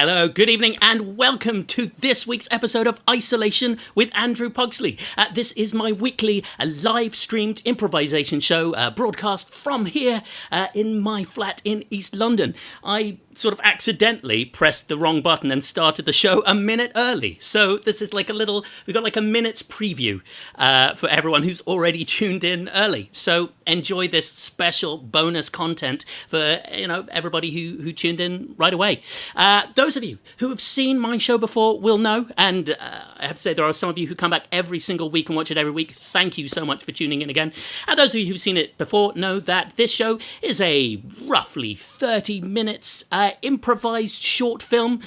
Hello, good evening, and welcome to this week's episode of Isolation with Andrew Pugsley. This is my weekly live-streamed improvisation show broadcast from here in my flat in East London. I sort of accidentally pressed the wrong button and started the show a minute early. So this is like we've got like a minute's preview for everyone who's already tuned in early. So enjoy this special bonus content for, everybody who tuned in right away. Those of you who have seen my show before will know, and I have to say there are some of you who come back every single week and watch it every week. Thank you so much for tuning in again. And those of you who've seen it before know that this show is a roughly 30 minutes improvised short film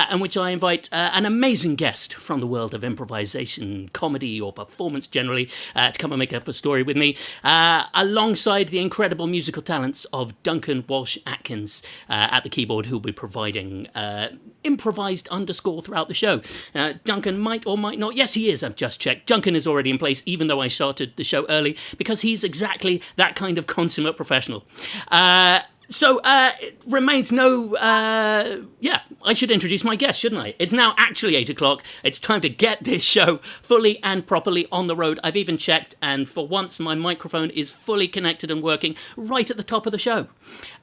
in which I invite an amazing guest from the world of improvisation, comedy or performance generally to come and make up a story with me alongside the incredible musical talents of Duncan Walsh Atkins at the keyboard, who'll be providing improvised underscore throughout the show. Duncan might or might not. Yes, he is. I've just checked. Duncan is already in place, even though I started the show early, because he's exactly that kind of consummate professional. So it remains I should introduce my guest, shouldn't I? It's now actually 8 o'clock. It's time to get this show fully and properly on the road. I've even checked, and for once my microphone is fully connected and working right at the top of the show.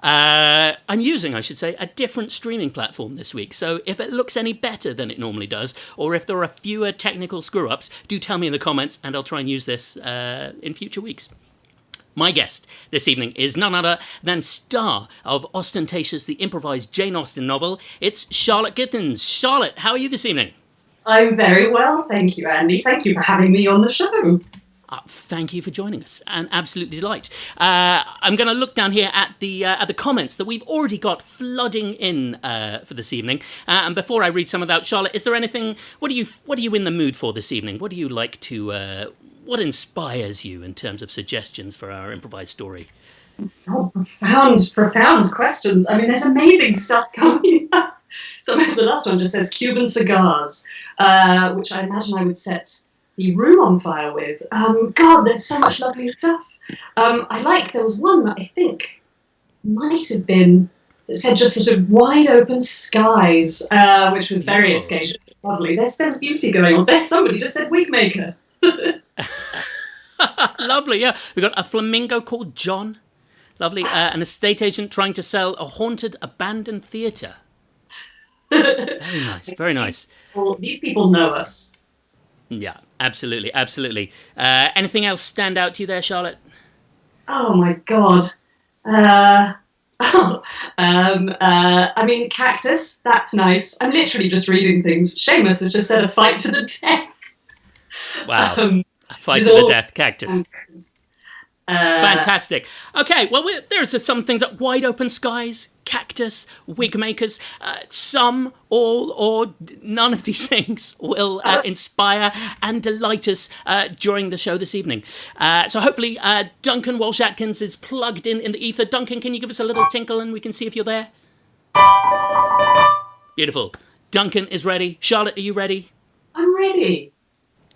I'm using, I should say, a different streaming platform this week. So if it looks any better than it normally does, or if there are fewer technical screw-ups, do tell me in the comments, and I'll try and use this in future weeks. My guest this evening is none other than star of Ostentatious, the improvised Jane Austen novel. It's Charlotte GIttins. Charlotte, how are you this evening? I'm very well, thank you, Andy. Thank you for having me on the show. Thank you for joining us. An absolute delight. I'm going to look down here at the comments that we've already got flooding in for this evening. And before I read some of that, Charlotte, is there anything? What are you in the mood for this evening? What do you like to? What inspires you in terms of suggestions for our improvised story? Oh, profound questions. I mean, there's amazing stuff coming up. So the last one just says Cuban cigars, which I imagine I would set the room on fire with. God, there's so much lovely stuff. There was one that I think might have been, that said just sort of wide open skies, which was very escapist. Lovely. There's beauty going on. There's somebody just said wig maker. Lovely, yeah. We've got a flamingo called John. Lovely. An estate agent trying to sell a haunted, abandoned theatre. Very nice, very nice. Well, these people know us. Yeah, absolutely, absolutely. Anything else stand out to you there, Charlotte? Oh, my God. I mean, cactus, that's nice. I'm literally just reading things. Seamus has just said a fight to the death. Wow. A fight to the death, cactus. Fantastic. Okay, well, there's some things like wide open skies, cactus, wig makers. Some, all, or none of these things will inspire and delight us during the show this evening. So hopefully Duncan Walsh Atkins is plugged in the ether. Duncan, can you give us a little tinkle and we can see if you're there? Beautiful. Duncan is ready. Charlotte, are you ready? I'm ready.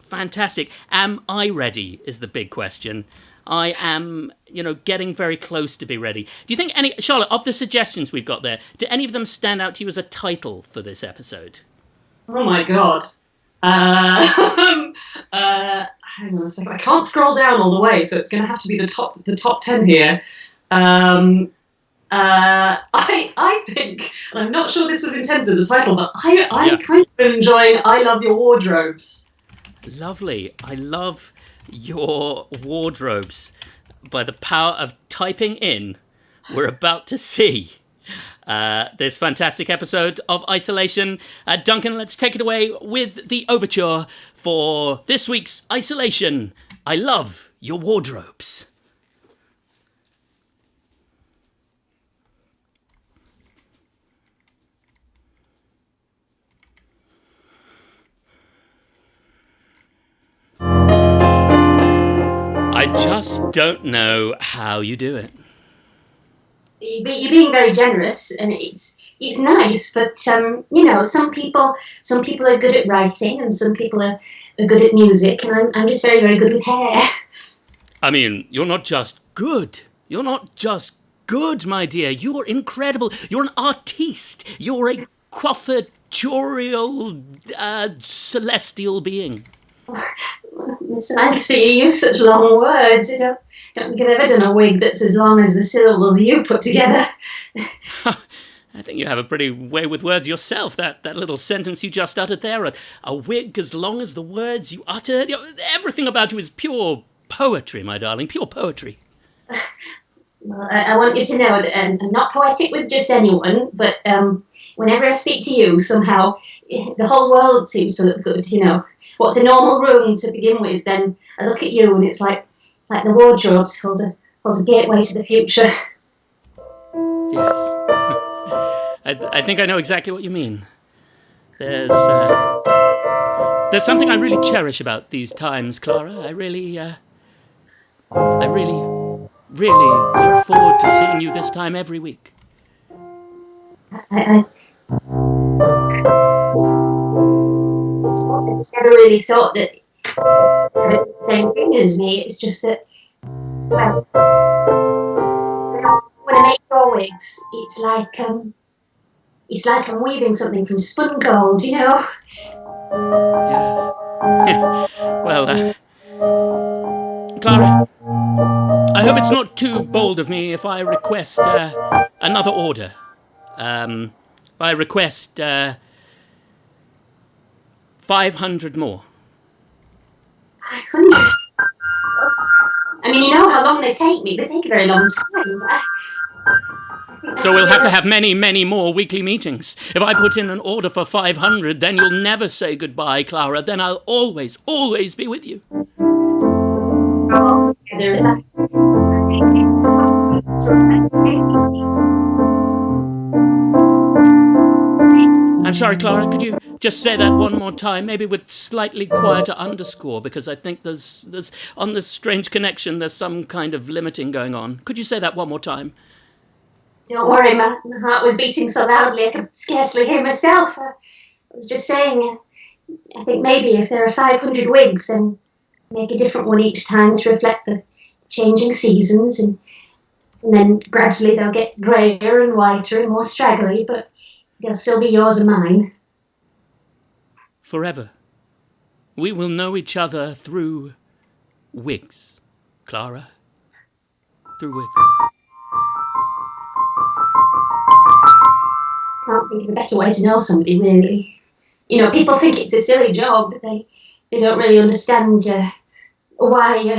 Fantastic. Am I ready is the big question. I am, getting very close to be ready. Do you think Charlotte, of the suggestions we've got there, do any of them stand out to you as a title for this episode? Oh my God. Hang on a second. I can't scroll down all the way, so it's going to have to be the top 10 here. I think, and I'm not sure this was intended as a title, but I kind of been enjoying I Love Your Wardrobes. Lovely. I love your wardrobes. By the power of typing in, we're about to see this fantastic episode of Isolation. Duncan, let's take it away with the overture for this week's Isolation. I love your wardrobes. I just don't know how you do it. You're being very generous, and it's nice. But some people are good at writing, and some people are good at music, and I'm just very, very good with hair. I mean, you're not just good. You're not just good, my dear. You're incredible. You're an artiste. You're a quaffetorial celestial being? Mr. Lancaster, you use such long words. I don't think I've ever done a wig that's as long as the syllables you put together. I think you have a pretty way with words yourself. That little sentence you just uttered there, a wig as long as the words you uttered. Everything about you is pure poetry, my darling, pure poetry. Well, I want you to know that I'm not poetic with just anyone, but whenever I speak to you, somehow the whole world seems to look good, What's a normal room to begin with, then I look at you and it's like the wardrobes hold a gateway to the future. Yes. I think I know exactly what you mean. There's something I really cherish about these times, Clara. I really look forward to seeing you this time every week. I never really thought that the same thing as me. It's just that, well, when I make your wigs, it's like I'm weaving something from spun gold, Yes. Well, Clara, I hope it's not too bold of me if I request another order. If I request 500 more. 500? I mean, you know how long they take me. They take a very long time. So we'll have to have many, many more weekly meetings. If I put in an order for 500, then you'll never say goodbye, Clara. Then I'll always, always be with you. Oh, there is a... I'm sorry, Clara, could you just say that one more time, maybe with slightly quieter underscore, because I think there's on this strange connection, there's some kind of limiting going on. Could you say that one more time? Don't worry, my heart was beating so loudly I could scarcely hear myself. I was just saying, I think maybe if there are 500 wigs, then make a different one each time to reflect the changing seasons, and then gradually they'll get greyer and whiter and more straggly, but they'll still be yours and mine. Forever. We will know each other through wigs, Clara. Through wigs. Can't think of a better way to know somebody, really. People think it's a silly job, but they don't really understand why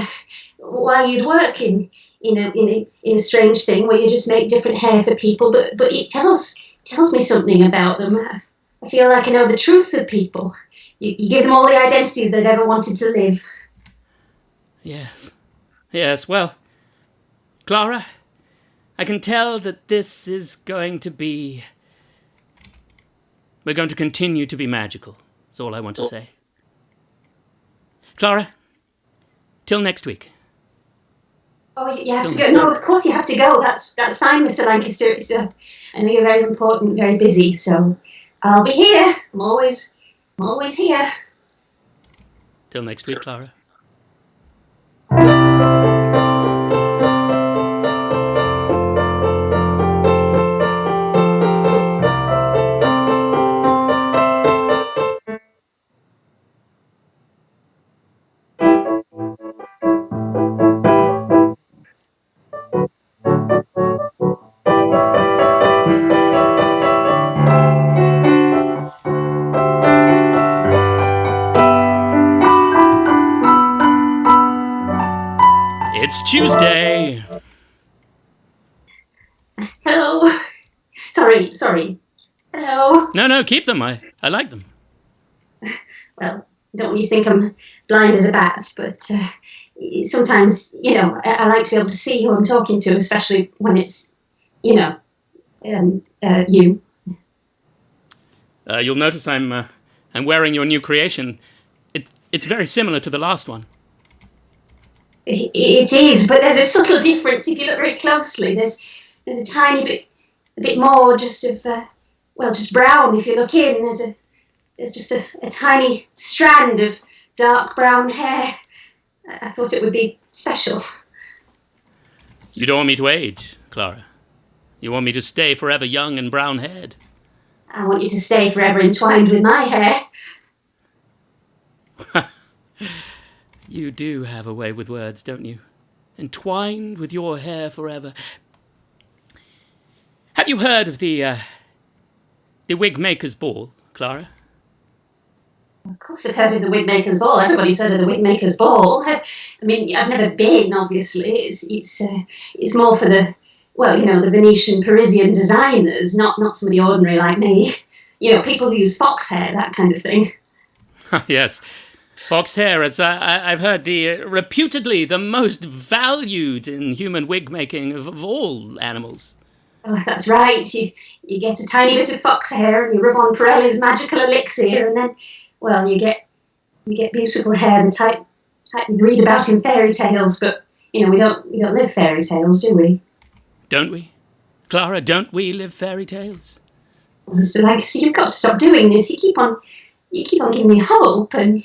you'd work in a strange thing where you just make different hair for people, but it tells me something about them. I feel like I know the truth of people. You give them all the identities they've ever wanted to live. Yes. Well, Clara, I can tell that this is going to be... We're going to continue to be magical. That's all I want to say. Clara, till next week. Oh, you have to go. No, of course you have to go. That's fine, Mr. Lancaster. I know you're very important, very busy, so I'll be here. I'm always here. Till next week, Clara. It's Tuesday. Hello. Sorry. Hello. No, keep them. I like them. Well, I don't want you to think I'm blind as a bat, but sometimes, I like to be able to see who I'm talking to, especially when it's, you. You'll notice I'm wearing your new creation. It's very similar to the last one. It is, but there's a subtle difference if you look very closely. There's a tiny bit more just of, just brown. If you look in, there's just a tiny strand of dark brown hair. I thought it would be special. You don't want me to age, Clara. You want me to stay forever young and brown-haired. I want you to stay forever entwined with my hair. You do have a way with words, don't you? Entwined with your hair forever. Have you heard of the Wig Makers Ball, Clara? Of course I've heard of the Wigmakers Ball. Everybody's heard of the Wigmakers Ball. I mean, I've never been, obviously. It's more for the, well, you know, the Venetian Parisian designers, not somebody ordinary like me. You know, people who use fox hair, that kind of thing. Yes. Fox hair, as I've heard, reputedly the most valued in human wig making of all animals. Oh, that's right. You get a tiny bit of fox hair and you rub on Pirelli's magical elixir, and then, well, you get beautiful hair, the type you read about in fairy tales. But you know, we don't live fairy tales, do we? Don't we, Clara? Don't we live fairy tales? Well, Mr. Lancaster, you've got to stop doing this. You keep on giving me hope, and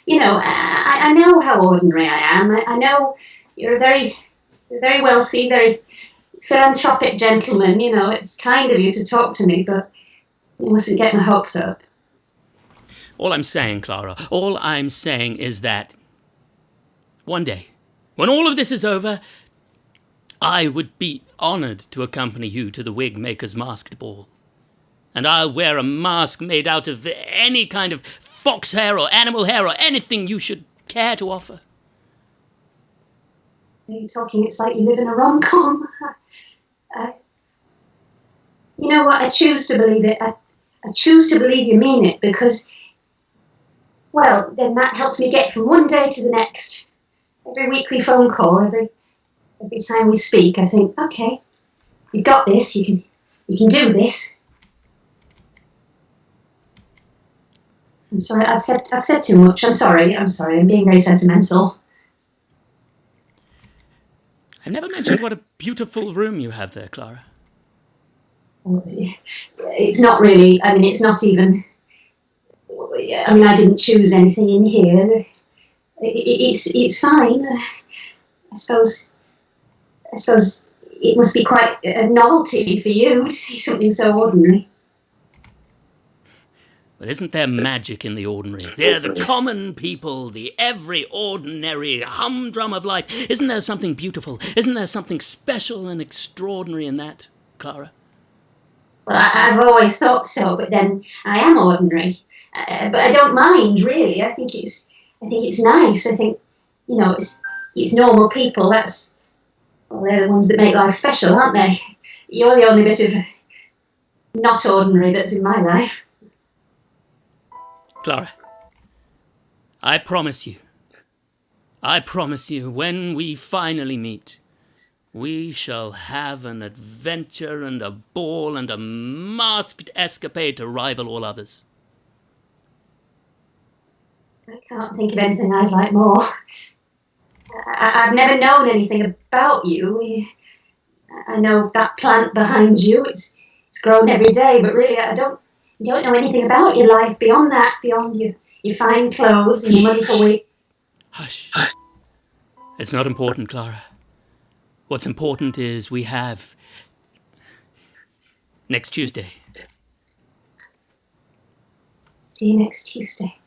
you know, I know how ordinary I am. I know you're a very wealthy, very philanthropic gentleman. You know, it's kind of you to talk to me, but you mustn't get my hopes up. All I'm saying, Clara, all I'm saying is that one day, when all of this is over, I would be honoured to accompany you to the Wig Maker's Masked Ball. And I'll wear a mask made out of any kind of fox hair or animal hair or anything you should care to offer. You're talking, it's like you live in a rom-com. You know what, I choose to believe it. I choose to believe you mean it, because, well, then that helps me get from one day to the next. Every weekly phone call, every time we speak, I think, okay, you've got this, you can do this. I'm sorry, I've said too much. I'm sorry, I'm being very sentimental. I've never mentioned what a beautiful room you have there, Clara. It's not really, I mean, it's not even, I mean, I didn't choose anything in here. It's fine. I suppose it must be quite a novelty for you to see something so ordinary. But isn't there magic in the ordinary? They're the common people, the every ordinary humdrum of life. Isn't there something beautiful? Isn't there something special and extraordinary in that, Clara? Well, I've always thought so, but then I am ordinary. But I don't mind, really. I think it's nice. I think, you know, it's normal people. Well, they're the ones that make life special, aren't they? You're the only bit of not ordinary that's in my life. Clara, I promise you, when we finally meet, we shall have an adventure and a ball and a masked escapade to rival all others. I can't think of anything I'd like more. I've never known anything about you. I know that plant behind you, it's grown every day, but really I don't know anything about your life beyond that, beyond your fine clothes and your money for week. Hush. It's not important, Clara. What's important is we have next Tuesday. See you next Tuesday.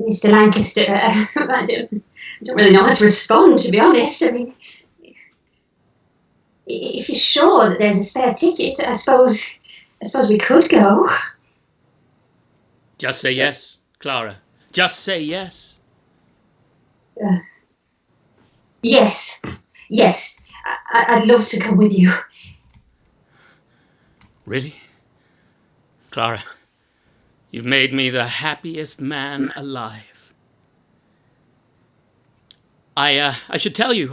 Mr. Lancaster, I don't really know how to respond, to be honest. I mean, if you're sure that there's a spare ticket, I suppose we could go. Just say yes, Clara. Just say yes. Yes. I'd love to come with you. Really? Clara, you've made me the happiest man alive. I should tell you,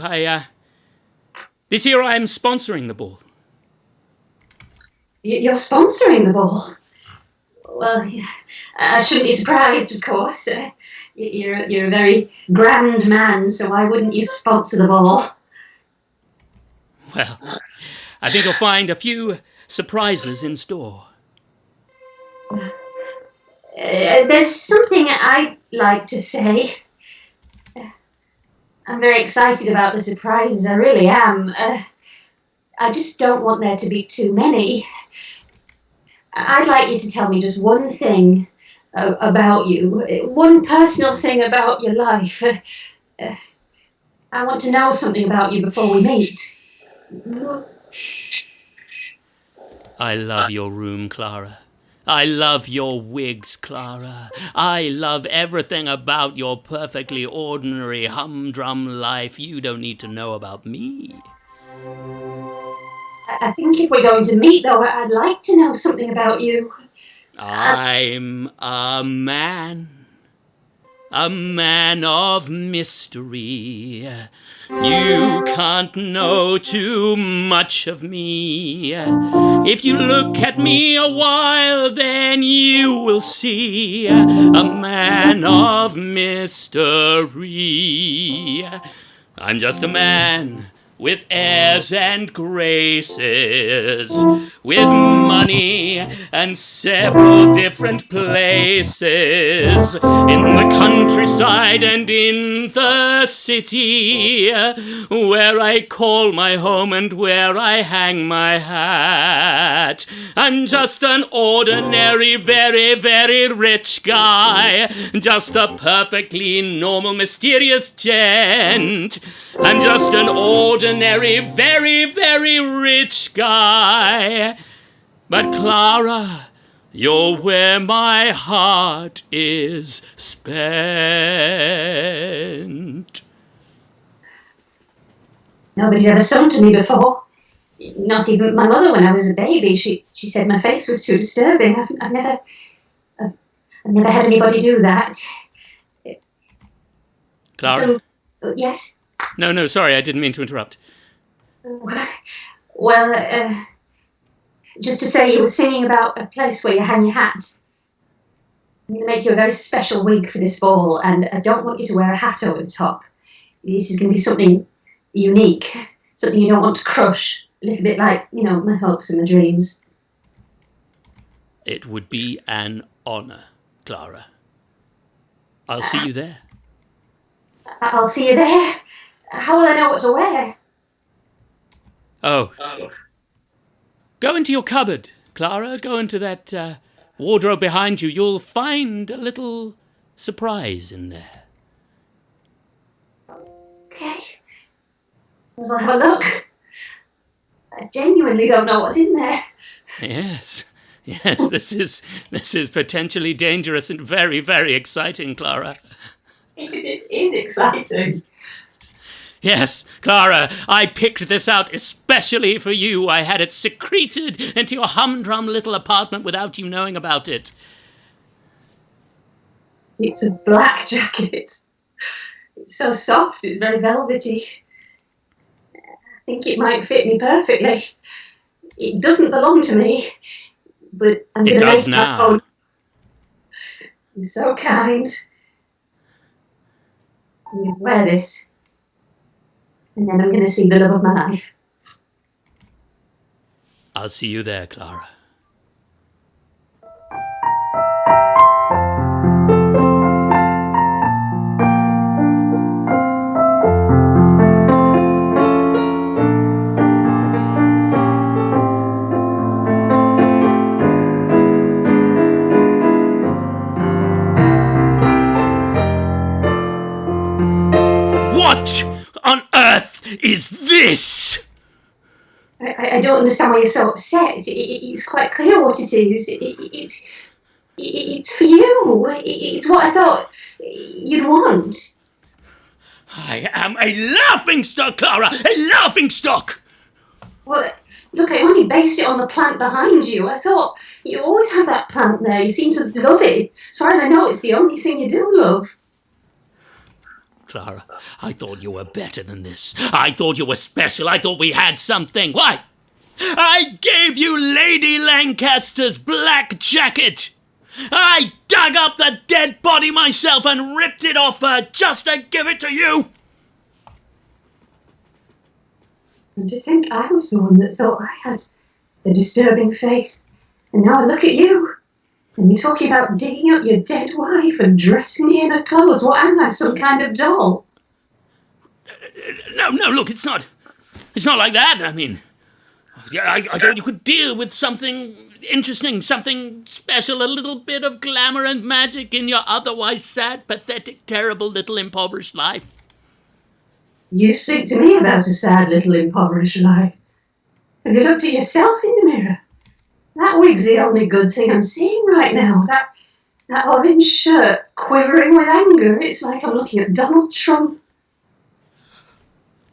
This year I am sponsoring the ball. You're sponsoring the ball? Well, I shouldn't be surprised, of course. You're a very grand man, so why wouldn't you sponsor the ball? Well, I think you'll find a few surprises in store. There's something I'd like to say. I'm very excited about the surprises, I really am. I just don't want there to be too many. I'd like you to tell me just one thing about you, one personal thing about your life. I want to know something about you before we meet. Shh. I love your room, Clara. I love your wigs, Clara. I love everything about your perfectly ordinary humdrum life. You don't need to know about me. I think if we're going to meet, though, I'd like to know something about you. I'm a man of mystery. You can't know too much of me. If you look at me a while, then you will see a man of mystery. I'm just a man with airs and graces, with money and several different places, in the countryside and in the city, where I call my home and where I hang my hat. I'm just an ordinary, very, very rich guy, just a perfectly normal, mysterious gent. I'm just an ordinary, very, very rich guy. But Clara, you're where my heart is spent. Nobody's ever sung to me before. Not even my mother when I was a baby. She said my face was too disturbing. I've never had anybody do that. Clara? Yes? No, sorry, I didn't mean to interrupt. Well, just to say you were singing about a place where you hang your hat. I'm going to make you a very special wig for this ball, and I don't want you to wear a hat over the top. This is going to be something unique, something you don't want to crush, a little bit like, my hopes and my dreams. It would be an honour, Clara. I'll see you there. I'll see you there? How will I know what to wear? Oh. Go into your cupboard, Clara. Go into that wardrobe behind you. You'll find a little surprise in there. Okay. I'll have a look. I genuinely don't know what's in there. Yes, this is potentially dangerous and very, very exciting, Clara. It is exciting. Yes, Clara, I picked this out especially for you. I had it secreted into your humdrum little apartment without you knowing about it. It's a black jacket. It's so soft, it's very velvety. I think it might fit me perfectly. It doesn't belong to me, but I'm going to make it my own. You're so kind. I'm going to wear this. And then I'm going to see the love of my life. I'll see you there, Clara. What on earth is this? I don't understand why you're so upset. It's quite clear what it is. It's for you. It's what I thought you'd want. I am a laughingstock, Clara! A laughingstock! Well, look, I only based it on the plant behind you. I thought you always have that plant there. You seem to love it. As far as I know, it's the only thing you do love. Clara, I thought you were better than this. I thought you were special. I thought we had something. Why? I gave you Lady Lancaster's black jacket. I dug up the dead body myself and ripped it off her just to give it to you. And to think I was the one that thought I had the disturbing face. And now I look at you, and you're talking about digging up your dead wife and dressing me in her clothes. What am I, some kind of doll? No, look, it's not like that. I mean, I thought you could deal with something interesting, something special, a little bit of glamour and magic in your otherwise sad, pathetic, terrible little impoverished life. You speak to me about a sad little impoverished life. Have you looked at yourself in the mirror? That wig's the only good thing I'm seeing right now. That orange shirt quivering with anger. It's like I'm looking at Donald Trump.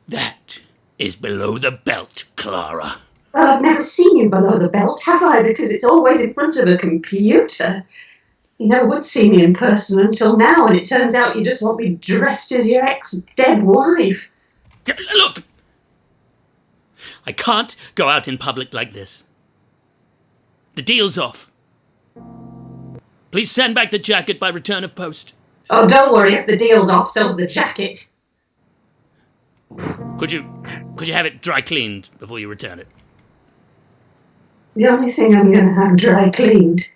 That is below the belt, Clara. Well, I've never seen you below the belt, have I? Because it's always in front of a computer. You never would see me in person until now, and it turns out you just want me dressed as your ex-dead wife. Look! I can't go out in public like this. The deal's off. Please send back the jacket by return of post. Oh, don't worry, if the deal's off, so's the jacket. Could you have it dry cleaned before you return it? The only thing I'm going to have dry cleaned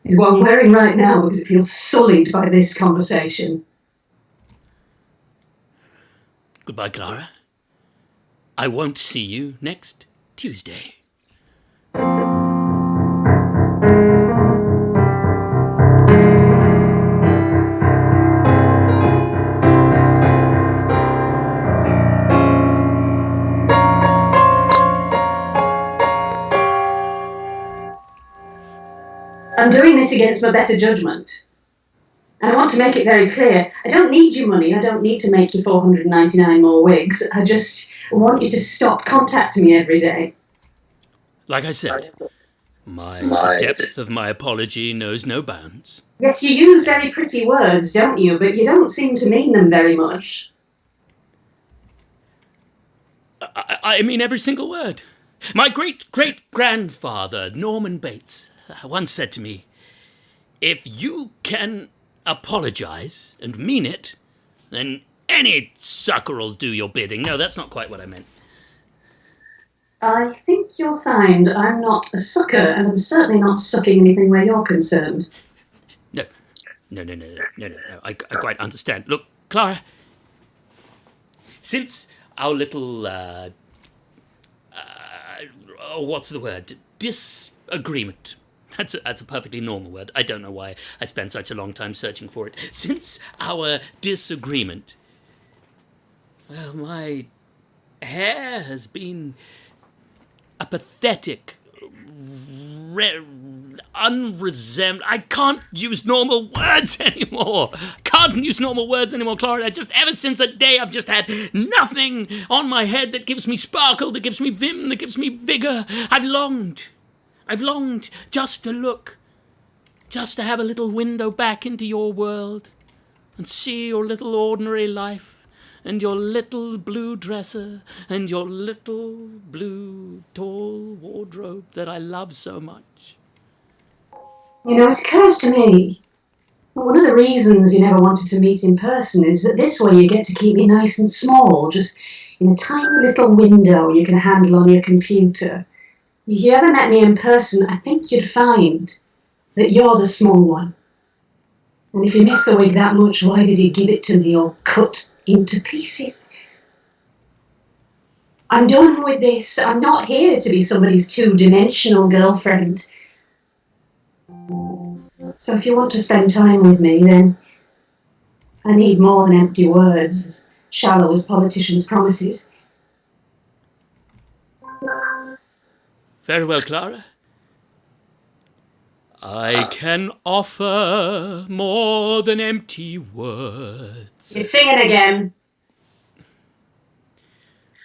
is what I'm wearing right now because it feels sullied by this conversation. Goodbye, Clara. I won't see you next Tuesday. I'm doing this against my better judgment. And I want to make it very clear, I don't need your money, I don't need to make you 499 more wigs, I just want you to stop contacting me every day. Like I said, the depth of my apology knows no bounds. Yes, you use very pretty words, don't you? But you don't seem to mean them very much. I mean every single word. My great-great-grandfather, Norman Bates, once said to me, if you can apologize and mean it, then any sucker'll do your bidding. No, that's not quite what I meant. I think you'll find I'm not a sucker, and I'm certainly not sucking anything where you're concerned. No. I quite understand. Look, Clara, since our little, what's the word? Disagreement. That's a perfectly normal word. I don't know why I spent such a long time searching for it. Since our disagreement, well, my hair has been a pathetic, I can't use normal words anymore. Clara. Ever since the day I've just had nothing on my head that gives me sparkle, that gives me vim, that gives me vigor. I've longed just to look, just to have a little window back into your world and see your little ordinary life and your little blue dresser and your little blue tall wardrobe that I love so much. You know, it occurs to me, one of the reasons you never wanted to meet in person is that this way you get to keep me nice and small, just in a tiny little window you can handle on your computer. If you ever met me in person, I think you'd find that you're the small one. And if you miss the wig that much, why did he give it to me all cut into pieces? I'm done with this. I'm not here to be somebody's two-dimensional girlfriend. So if you want to spend time with me, then I need more than empty words, as shallow as politicians' promises. Very well, Clara. I can offer more than empty words. You're singing again.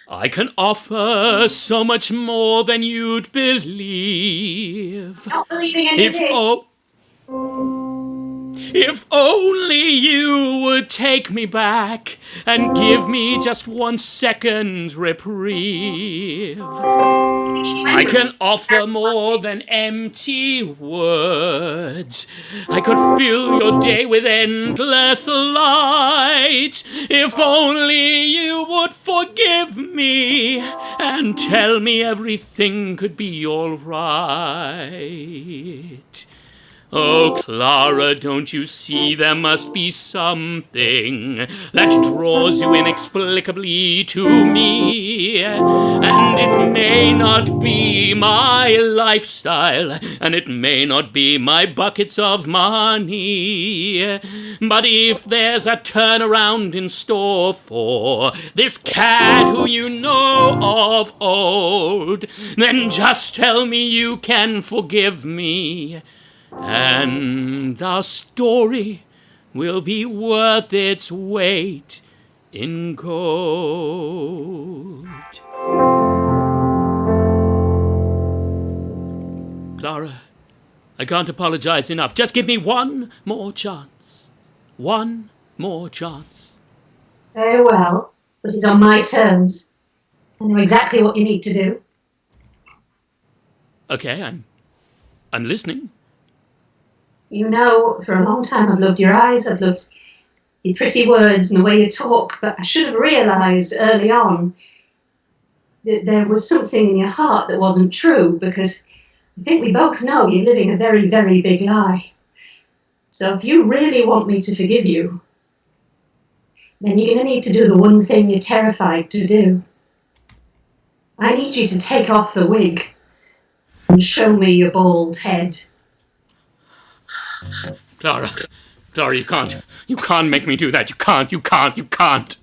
I can offer so much more than you'd believe. Not believing anything. If only you would take me back and give me just 1 second reprieve. I can offer more than empty words. I could fill your day with endless light. If only you would forgive me and tell me everything could be all right. Oh, Clara, don't you see there must be something that draws you inexplicably to me? And it may not be my lifestyle, and it may not be my buckets of money. But if there's a turnaround in store for this cat who you know of old, then just tell me you can forgive me. And our story will be worth its weight in gold. Clara, I can't apologize enough. Just give me one more chance. One more chance. Very well, but it's on my terms. I know exactly what you need to do. Okay, I'm listening. You know, for a long time I've loved your eyes, I've loved your pretty words and the way you talk, but I should have realised early on that there was something in your heart that wasn't true, because I think we both know you're living a very, very big lie. So if you really want me to forgive you, then you're going to need to do the one thing you're terrified to do. I need you to take off the wig and show me your bald head. Clara, you can't make me do that. You can't.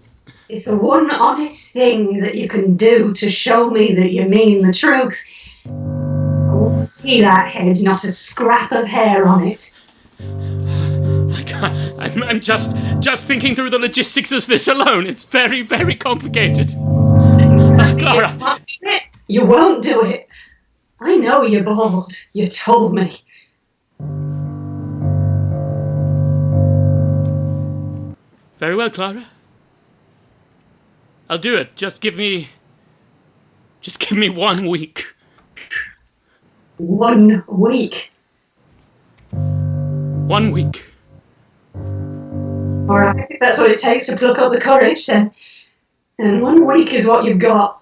It's the one honest thing that you can do to show me that you mean the truth. I want to see that head, not a scrap of hair on it. I can't. I'm just thinking through the logistics of this alone. It's very, very complicated. Clara. You won't do it. I know you're bald. You told me. Very well, Clara. I'll do it. Just give me 1 week. 1 week? 1 week. All right, I think that's what it takes to pluck up the courage then. And 1 week is what you've got.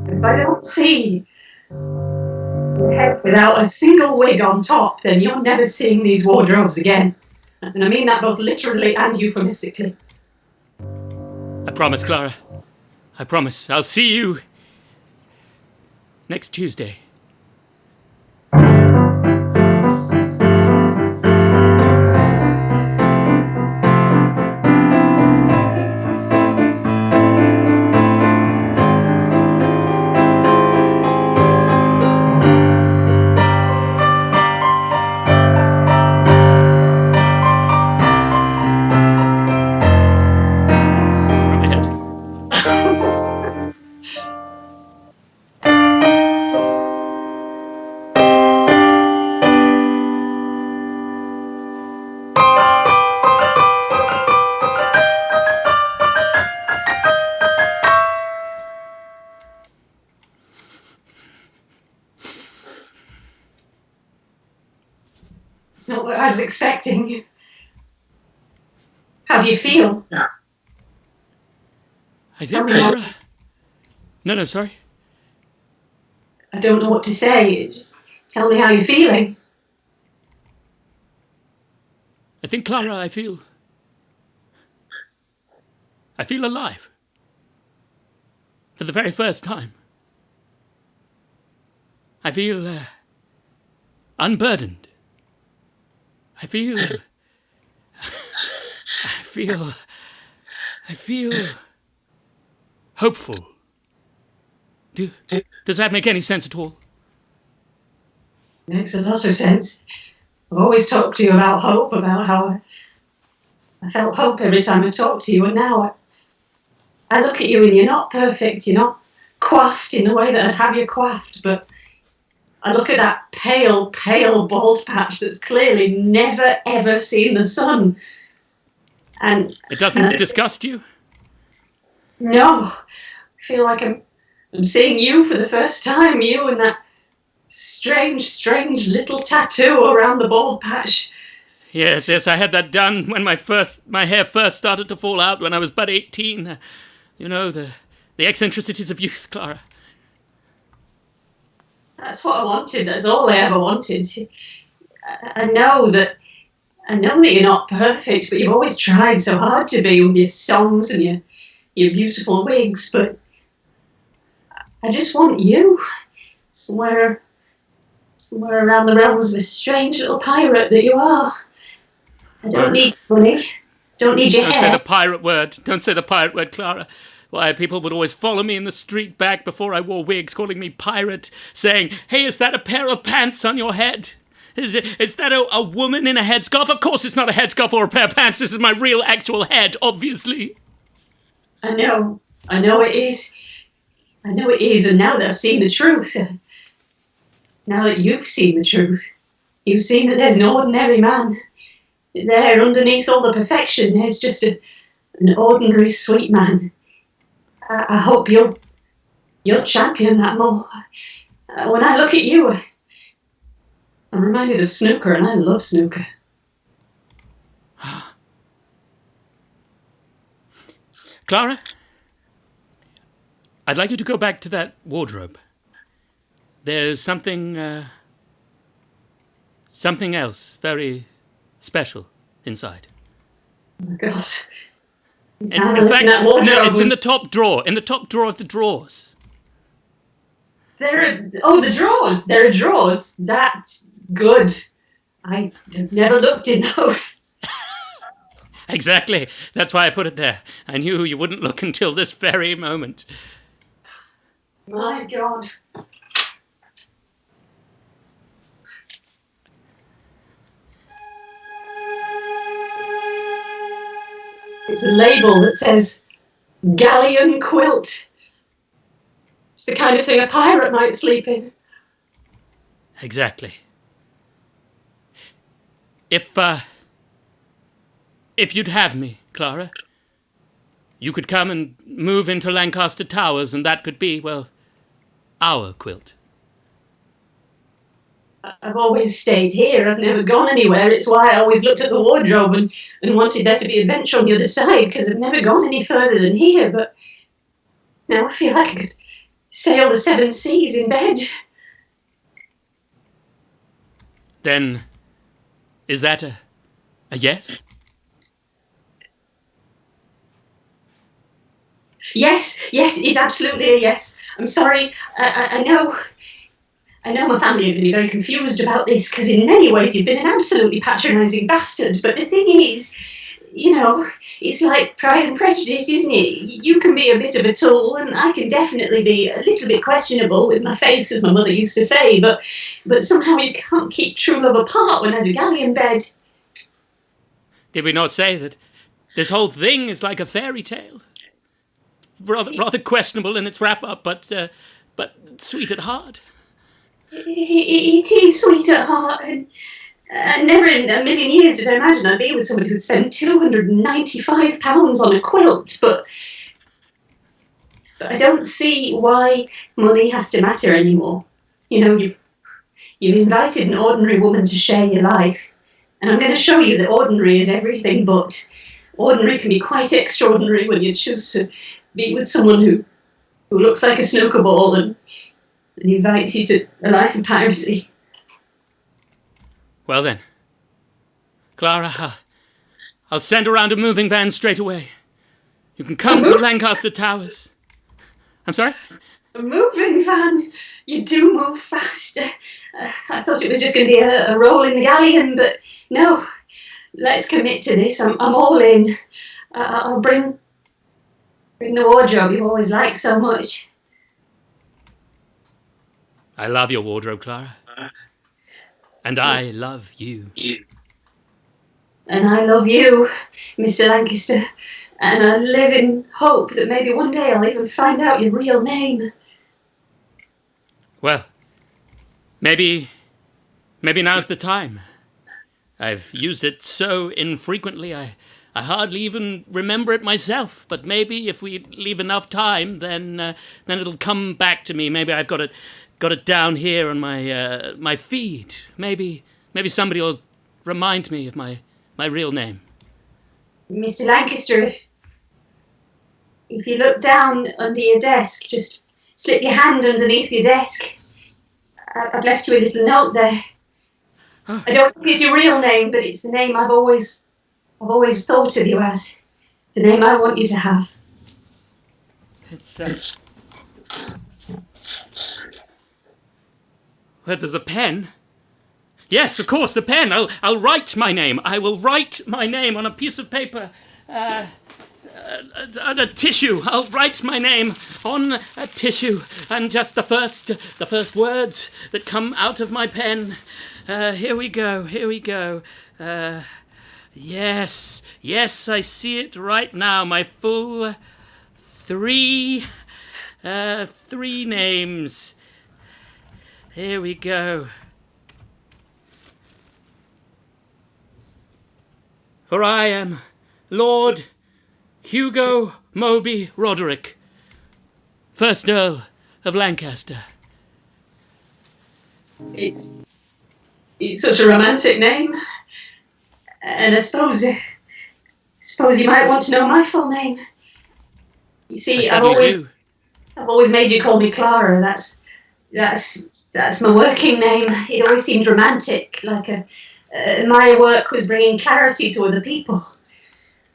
If I don't see your head without a single wig on top, then you're never seeing these wardrobes again. And I mean that both literally and euphemistically. I promise, Clara. I promise. I'll see you next Tuesday. It's not what I was expecting. How do you feel? I think, Clara... No, sorry. I don't know what to say. Just tell me how you're feeling. I think, Clara, I feel alive. For the very first time. I feel unburdened. I feel hopeful. Does that make any sense at all? Makes a lot of sense. I've always talked to you about hope, about how I felt hope every time I talked to you, and now I look at you and you're not perfect, you're not coiffed in the way that I'd have you coiffed, but I look at that pale, pale bald patch that's clearly never, ever seen the sun. And It doesn't disgust you? no, I feel like I'm seeing you for the first time, you and that strange, strange little tattoo around the bald patch. Yes, I had that done when my hair first started to fall out when I was but 18. You know, the eccentricities of youth, Clara. That's what I wanted. That's all I ever wanted. I know that you're not perfect, but you've always tried so hard to be with your songs and your beautiful wigs. But I just want you somewhere around the realms of a strange little pirate that you are. I don't need money. Don't need your hair. Don't say the pirate word. Don't say the pirate word, Clara. Why, people would always follow me in the street back before I wore wigs, calling me pirate, saying, "Hey, is that a pair of pants on your head? Is that a woman in a headscarf?" Of course it's not a headscarf or a pair of pants. This is my real, actual head, obviously. I know it is. And now that I've seen the truth, now that you've seen the truth, you've seen that there's no ordinary man. There, underneath all the perfection, there's just an ordinary sweet man. I hope you'll champion that more. When I look at you, I'm reminded of snooker, and I love snooker. Clara, I'd like you to go back to that wardrobe. There's something else very special inside. Oh my God. In fact, no, it's in the top drawer. In the top drawer of the drawers. The drawers. There are drawers. That's good. I have never looked in those. Exactly. That's why I put it there. I knew you wouldn't look until this very moment. My God. It's a label that says galleon quilt. It's the kind of thing a pirate might sleep in. Exactly. If you'd have me, Clara, you could come and move into Lancaster Towers, and that could be, well, our quilt. I've always stayed here. I've never gone anywhere. It's why I always looked at the wardrobe and wanted there to be a bench on the other side, because I've never gone any further than here. But now I feel like I could sail the 7 seas in bed. Then, is that a yes? Yes, it's absolutely a yes. I'm sorry. I know my family are going to be very confused about this, because in many ways you've been an absolutely patronising bastard. But the thing is, it's like Pride and Prejudice, isn't it? You can be a bit of a tool, and I can definitely be a little bit questionable with my face, as my mother used to say, but somehow you can't keep true love apart when there's a galley in bed. Did we not say that this whole thing is like a fairy tale? Rather questionable in its wrap-up, but sweet at heart. It is sweet at heart, and never in a million years did I imagine I'd be with somebody who'd spend £295 on a quilt, but I don't see why money has to matter anymore. You've invited an ordinary woman to share your life, and I'm going to show you that ordinary is everything, but ordinary can be quite extraordinary when you choose to be with someone who looks like a snooker ball and invites you to a life of piracy. Well then, Clara, I'll send around a moving van straight away. You can come to Lancaster Towers. I'm sorry? A moving van? You do move fast. I thought it was just going to be a rolling galleon, but no. Let's commit to this. I'm all in. I'll bring the wardrobe you always liked so much. I love your wardrobe, Clara. And I love you. And I love you, Mr. Lancaster. And I live in hope that maybe one day I'll even find out your real name. Well, Maybe now's the time. I've used it so infrequently, I hardly even remember it myself. But maybe if we leave enough time, then it'll come back to me. Maybe I've got it down here on my feed. Maybe somebody will remind me of my real name. Mr. Lancaster, if you look down under your desk, just slip your hand underneath your desk. I've left you a little note there. Oh. I don't think it's your real name, but it's the name I've always thought of you as. The name I want you to have. It's Well, there's a pen. Yes, of course, the pen. I'll write my name. I will write my name on a piece of paper. On a tissue. I'll write my name on a tissue, and just the first words that come out of my pen. Here we go. Yes, I see it right now. My full three names. Here we go. For I am Lord Hugo Moby Roderick, 1st Earl of Lancaster. It's such a romantic name. And I suppose you might want to know my full name. You see, I've always made you call me Clara. That's my working name. It always seemed romantic, like my work was bringing clarity to other people.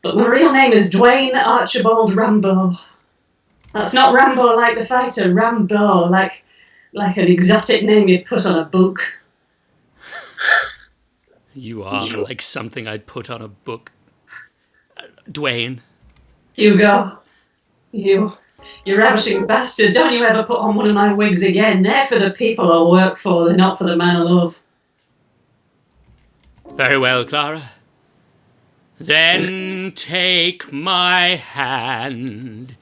But my real name is Dwayne Archibald Rambo. That's not Rambo like the fighter, Rambo like an exotic name you'd put on a book. You are like something I'd put on a book. Dwayne. Hugo. You ravishing bastard. Don't you ever put on one of my wigs again. They're for the people I work for. They're not for the man I love. Very well, Clara. Then take my hand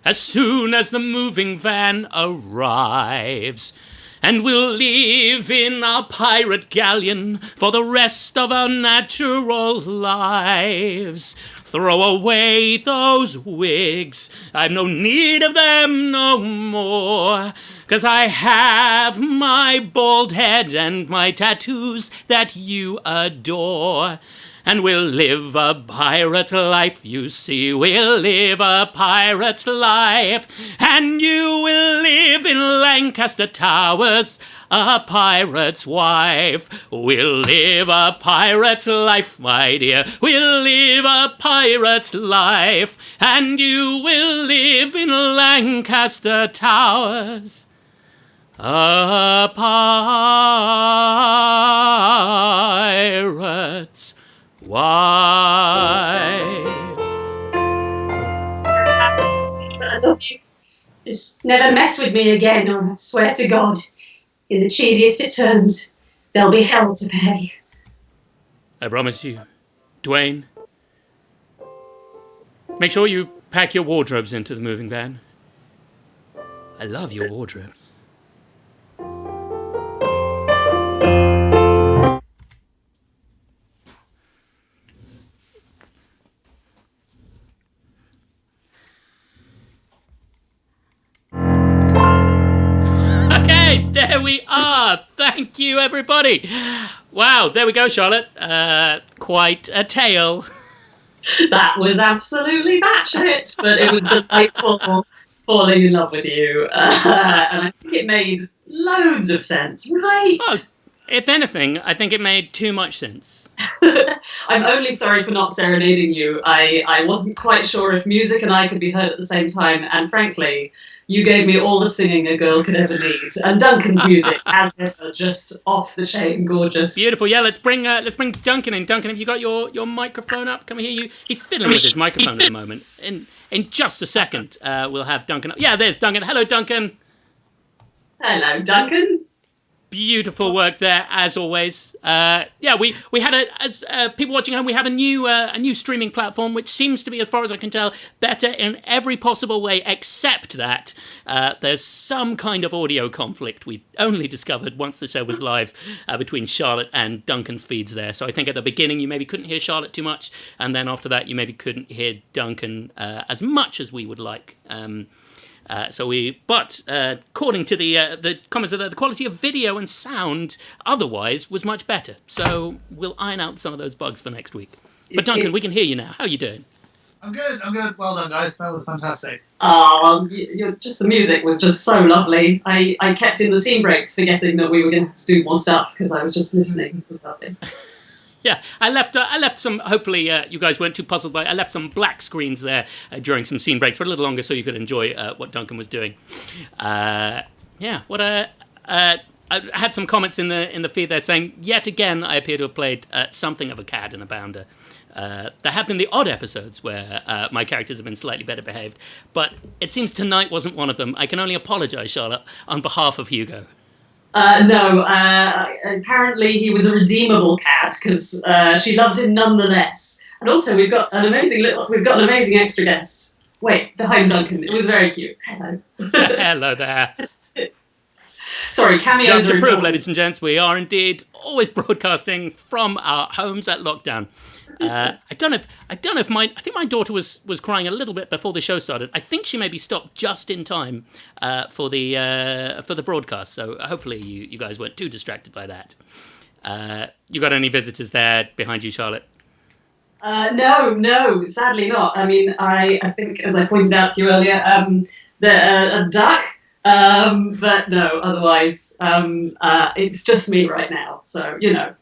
as soon as the moving van arrives, and we'll live in our pirate galleon for the rest of our natural lives. Throw away those wigs, I've no need of them no more, 'cause I have my bald head and my tattoos that you adore. And we'll live a pirate life, you see, we'll live a pirate's life. And you will live in Lancaster Towers, a pirate's wife. We'll live a pirate's life, my dear, we'll live a pirate's life. And you will live in Lancaster Towers, a pirate's wife. I love you. Just never mess with me again, or I swear to God, in the cheesiest of terms, there'll be hell to pay. I promise you. Dwayne, make sure you pack your wardrobes into the moving van. I love your wardrobes. There we are. Thank you, everybody. Wow, there we go, Charlotte. Quite a tale. That was absolutely batshit, but it was delightful falling in love with you. And I think it made loads of sense, right? Oh, if anything, I think it made too much sense. I'm only sorry for not serenading you. I wasn't quite sure if music and I could be heard at the same time, and frankly, you gave me all the singing a girl could ever need. And Duncan's music, as ever, just off the chain, gorgeous. Beautiful. Yeah, let's bring Duncan in. Duncan, have you got your microphone up? Can we hear you? He's fiddling with his microphone at the moment. In just a second, we'll have Duncan up. Yeah, there's Duncan. Hello, Duncan. Hello, Duncan. Beautiful work there, as always. We had as people watching home, we have a new streaming platform, which seems to be, as far as I can tell, better in every possible way, except that there's some kind of audio conflict we only discovered once the show was live between Charlotte and Duncan's feeds there. So I think at the beginning you maybe couldn't hear Charlotte too much, and then after that you maybe couldn't hear Duncan as much as we would like. According to the comments there, the quality of video and sound otherwise was much better. So we'll iron out some of those bugs for next week. But Duncan, we can hear you now. How are you doing? I'm good. Well done, guys. That was fantastic. Just the music was just so lovely. I kept in the scene breaks forgetting that we were going to have to do more stuff because I was just listening. It was lovely. Yeah, I left some, hopefully you guys weren't too puzzled by it. I left some black screens there during some scene breaks for a little longer so you could enjoy what Duncan was doing. I had some comments in the feed there saying, yet again, I appear to have played something of a cad and a bounder. There have been the odd episodes where my characters have been slightly better behaved, but it seems tonight wasn't one of them. I can only apologise, Charlotte, on behalf of Hugo. No, apparently he was a redeemable cat because she loved him nonetheless. And also we've got an amazing extra guest. Wait, behind Duncan. It was very cute. Hello. Hello there. Sorry, cameos. Just to prove, ladies and gents, we are indeed always broadcasting from our homes at lockdown. I don't know if I think my daughter was crying a little bit before the show started. I think she maybe stopped just in time for the broadcast. So hopefully you guys weren't too distracted by that. You got any visitors there behind you, Charlotte? No, sadly not. I mean, I think, as I pointed out to you earlier, a duck. But no, otherwise, it's just me right now. So, you know.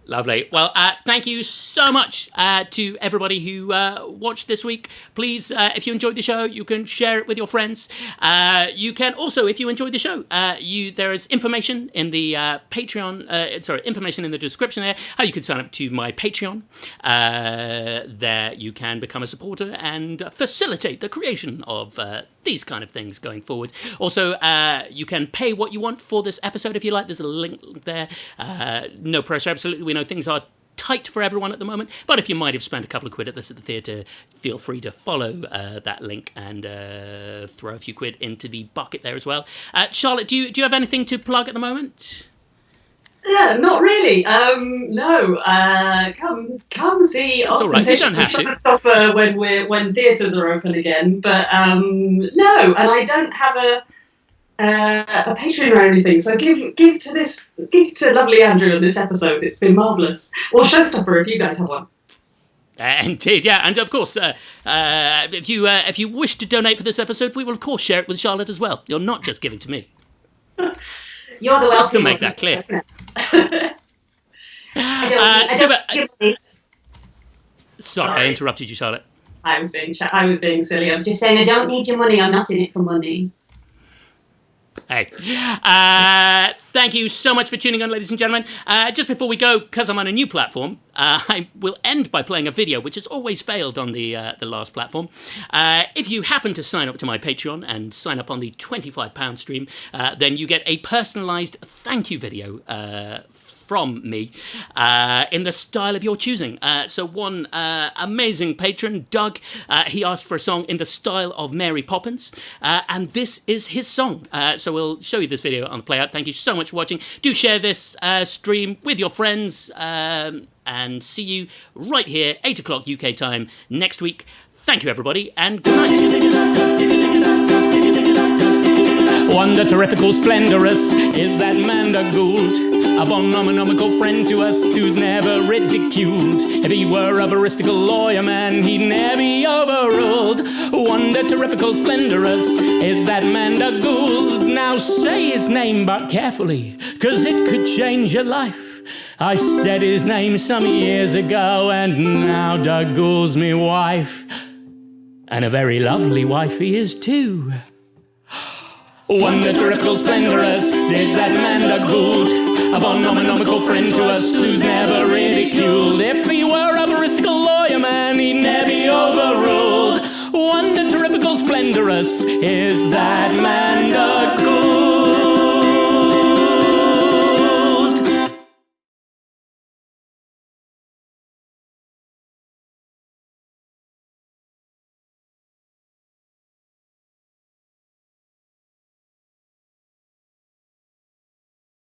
Lovely. Well, thank you so much to everybody who watched this week. Please, if you enjoyed the show, you can share it with your friends. You can also, if you enjoyed the show, there is information in the Patreon, information in the description there, how you can sign up to my Patreon. There you can become a supporter and facilitate the creation of these kind of things going forward. Also, you can pay what you want for this episode if you like. There's a link there. No pressure, absolutely. We know things are tight for everyone at the moment, but if you might have spent a couple of quid at this at the theatre, feel free to follow that link and throw a few quid into the bucket there as well. Charlotte, do you have anything to plug at the moment? Yeah, not really. No. Come see us. All right. You don't have to. Stop when theatres are open again. But no, and I don't have a Patreon or anything. So give to lovely Andrew in this episode. It's been marvellous. Or Showstopper if you guys have one. Indeed, yeah, and of course, if you wish to donate for this episode, we will of course share it with Charlotte as well. You're not just giving to me. You're the just to make that clear. Sorry, I interrupted you, Charlotte. I was being silly. I was just saying I don't need your money. I'm not in it for money. Hey, thank you so much for tuning in, ladies and gentlemen. Just before we go, because I'm on a new platform, I will end by playing a video, which has always failed on the last platform. If you happen to sign up to my Patreon and sign up on the £25 stream, then you get a personalised thank you video from me in the style of your choosing. So one amazing patron, Doug, he asked for a song in the style of Mary Poppins, and this is his song. So we'll show you this video on the playout. Thank you so much for watching. Do share this stream with your friends, and see you right here, 8 o'clock UK time next week. Thank you, everybody, and good night. Wonder, terrifical, splendorous is that Manda Gould, a bonomical friend to us who's never ridiculed. If he were a veristical lawyer man, he'd never be overruled. Wonder, terrifical, splendorous is that Manda Gould. Now say his name but carefully, 'cause it could change your life. I said his name some years ago, and now Doug Gould's me wife. And a very lovely wife he is too. Wonder, terrifical, splendorous is that Manda Gould, a bonomical friend to us who's never ridiculed. If he were a veristical lawyer man, he'd never be overruled. Wonder, terrifical, splendorous is that Manda Gould.